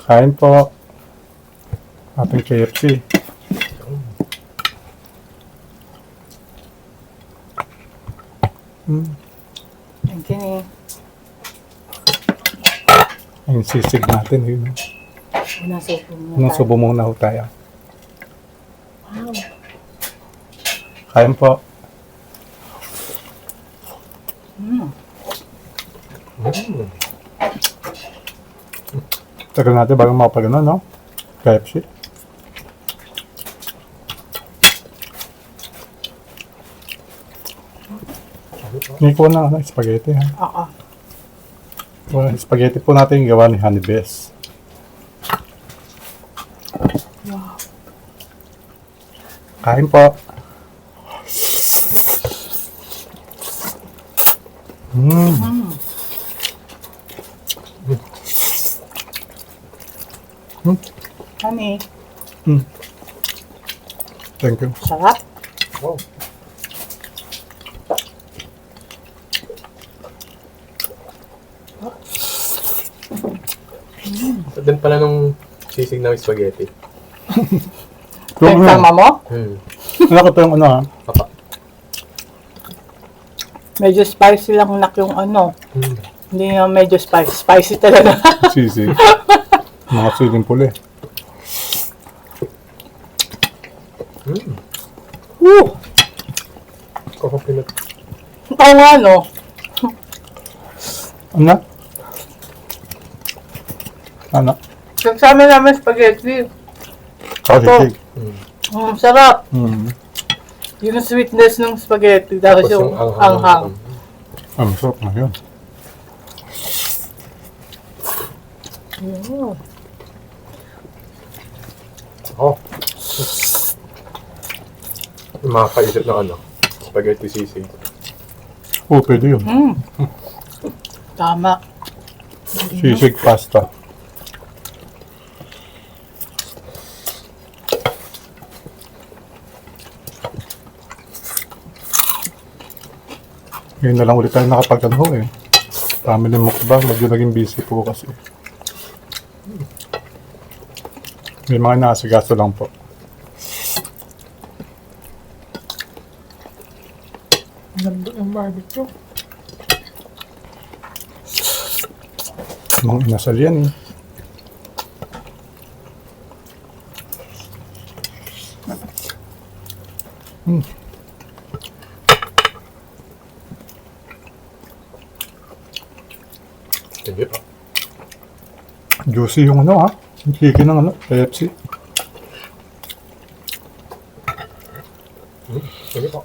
Kain po. Ating KFC. Thank you. Yung sisig natin. Yun. Nasupo mo Nung subo muna ho tayo. Wow. Kain po. Tagal natin bago makapag no? KFC. Hindi ko na spaghetti ha. Oo. Well, spaghetti po natin yung gawa ni Honey Bess. Wow. Kain po. Honey, Thank you. sarap. Wow. So, din pala nung sisig na spaghetti. Yung Tama mo? Ano ko ito yung ano ha? Papa. Medyo spicy lang nak yung ano. Hindi nga medyo spicy. Spicy talaga. Sisig. Mga siling puli. Woo! Kokopinat. Oo nga no. Ano? Ano? Nagsama namin spaghetti. Sisig. Sarap. Mm. Yung sweetness ng spaghetti. Tapos yung anghang. Ang sarap na yun. Oh. Makakaisip ng ano, spaghetti sisig. Oo, pwede yun. Tama. Sisig pasta. Ngayon na lang ulit tayo nakapag-ano eh. Family mukbang, medyo naging busy po kasi. May mga naasigaso lang po. Lambot ng barbecue. Mga inasal yan eh. Sige pa. Juicy yung ano ha. Yung chicken ng ano, KFC. Sige pa.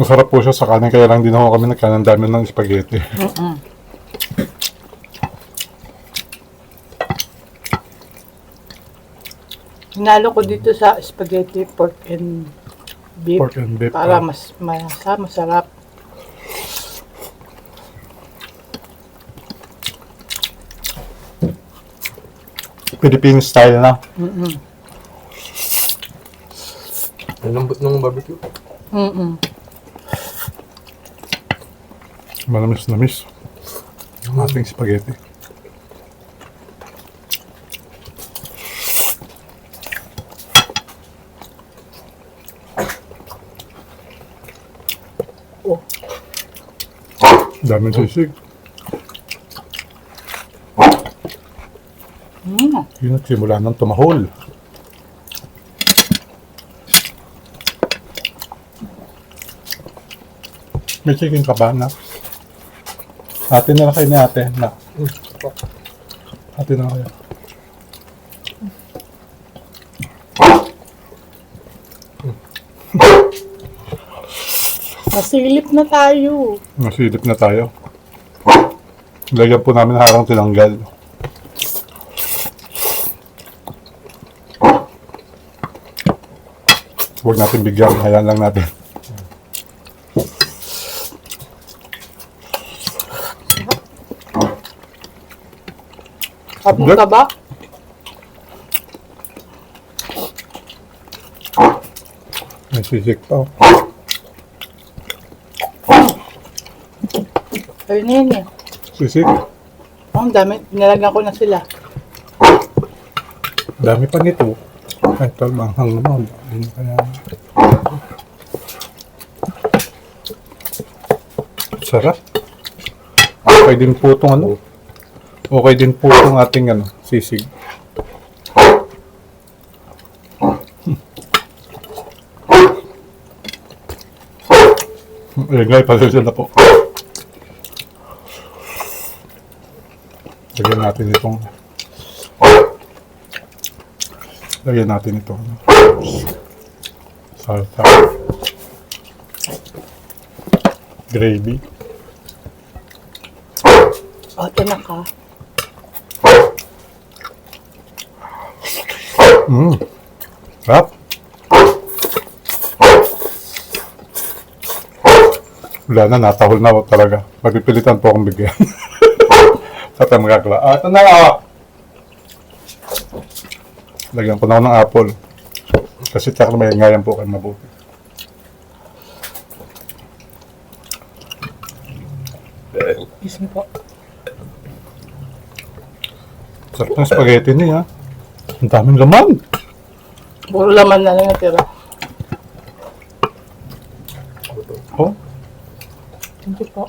Masarap po siya sa kanin, kaya lang din ako kami nagkanan dami ng spaghetti. Hinalo ko dito sa spaghetti pork and beef. Pork and beef. Para mas masarap. Philippine style na. Ang lambot ng barbecue. Malamis na miss. Yung ating spaghetti. Daming sisig. Yun at simula ng tumahol. May chicken ka ba, anak? Ate na lang kayo ni ate, na. Ate na lang kayo. Masilip na tayo. Nasilip na tayo. Lagyan po namin harang tinanggal. Huwag natin bigyan, hayaan lang natin. Kapag ka ba? Sisig pa. Ayun na yun eh. Sisig. Oh, ang dami. Nilagyan ko na sila. Dami pa nito. Ay, ito, manghang naman. Hindi kaya... Sarap. Okay din po itong ano. Okay din po itong ating ano, sisig. Ayun nga, pasensya na po. Lagyan natin itong salsa. Gravy. O, ito na ka. Sarap. Wala na, natahol na ako talaga. Magpipilitan po akong bigyan. Sa tayo magkakala. Ito na ako. Lagyan ko na ako ng apple. Kasi tsaka may ngayon po kayo mabuti. Excuse me po. Sarap ng spaghetti niya. Ang daming laman. Puro laman na lang natira. Oh, Thank you po.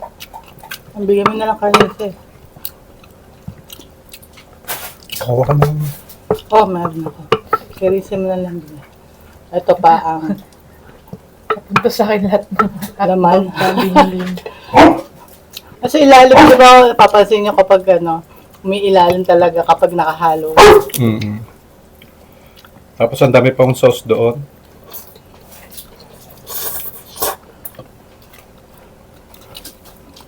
Ang bigyan mo na lang kanin eh. kawa ka na. Oh, meron ako. Kirisin mo na lang din. Ito pa ang Punta sa akin lahat ng laman. binili. Kasi ilalim, di ba, papansin nyo kapag ano, may ilalim talaga kapag nakahalo. Tapos ang dami pang sauce doon.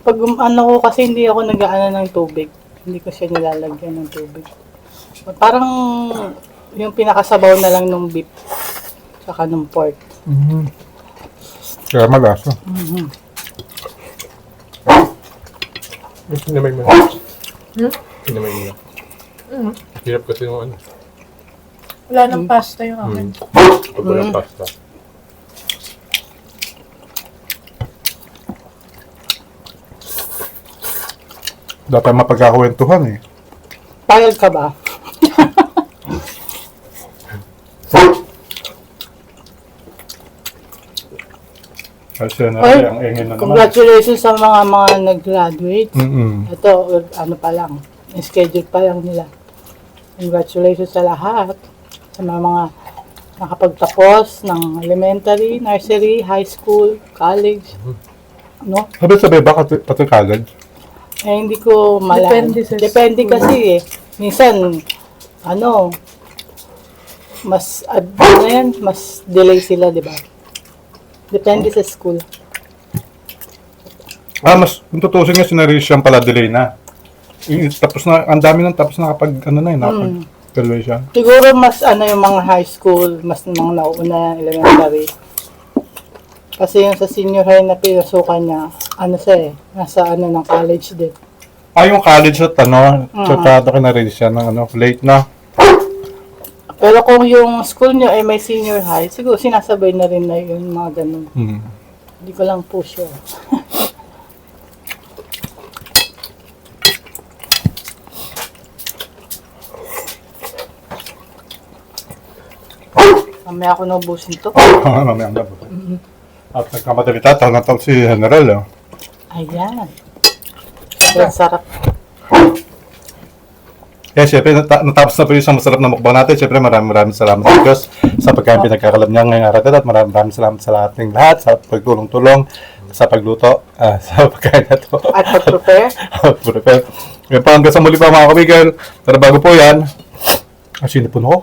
Pag ano ko kasi hindi ako nag-aano ng tubig. Hindi ko siya nilalagyan ng tubig. Parang yung pinakasabaw na lang nung beef. Saka nung pork. Kaya malasa. Pinamay mo. Hmm? Pinamay mo. Hirap kasi yung ano. Wala nang pasta yung akin. Pag walang pasta. Dapat mapagkakwentuhan eh. Payag ka ba? Kasi na Ay, ang engin na naman. Congratulations sa mga nag-graduate. Ito, ano pa lang, schedule pa lang nila. Congratulations sa lahat. Sa mga nakapagtapos ng elementary, nursery, high school, college. No? Sabi baka pati college. Eh, hindi ko malaman. Depende sa Depende school. kasi eh. Minsan, ano, ano yan, mas delay sila, di ba? Depende sa school. Mas kung tutusin nga sinarish yan pala delay na. Tapos na, ang dami nang tapos na kapag ano na yun, nakapag-graduation. Siguro mas ano yung mga high school, mas mga nauna yung elementary. Kasi yung sa senior high na pinasukan niya, ano siya eh, nasa ano ng college din. Yung college at ano, sa tada kinarish yan ng ano, late na. Pero kung yung school niyo ay may senior high, siguro sinasabay na rin na yung mga ganun. Hindi ko lang po sure. Mamaya ako naubusin to. Mamaya ang labo. At nagkamadali tataw na tawag si General. Oh. Ayan. Ang sarap. Kaya siyempre, natapos na po yung isang masarap na mukbang natin. Siyempre, maraming salamat sa Diyos sa pagkain pinagkakalam niya ngayong araw na at maraming salamat sa ating lahat sa pagtulong-tulong, sa pagluto, sa pagkain na ito. At pag-prepare. Prepare. Ngayon po, hanggang sa muli pa mga kabigil. Pero bago po yan, sinipon ako.